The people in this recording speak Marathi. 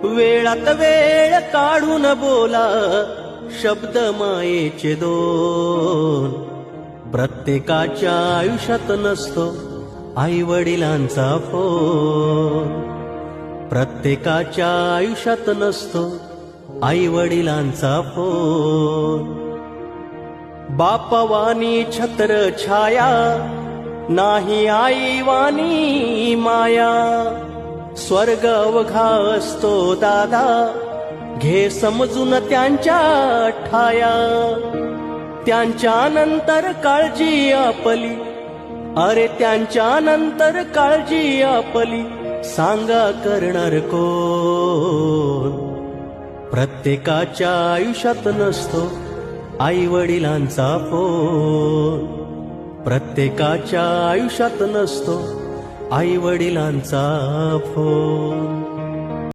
वेळात वेळ काढून बोला शब्द मायेचे दोन. प्रत्येकाच्या आयुष्यात नसतो आई वडिलांचा फोन. प्रत्येकाच्या आयुष्यात नसतो आई वडिलांचा फोन. बापवानी छत्र छाया नाही आई वाणी माया. स्वर्ग अवघा असतो दादा घे समजून त्यांच्या ठाया. त्यांच्या नंतर काळजी आपली, अरे त्यांच्या नंतर काळजी आपली, सांगा करणार कोण. प्रत्येकाच्या आयुष्यात नसतो आई वडिलांचा फोन. प्रत्येकाच्या आयुष्यात नसतो आई वडिलांचा फोन.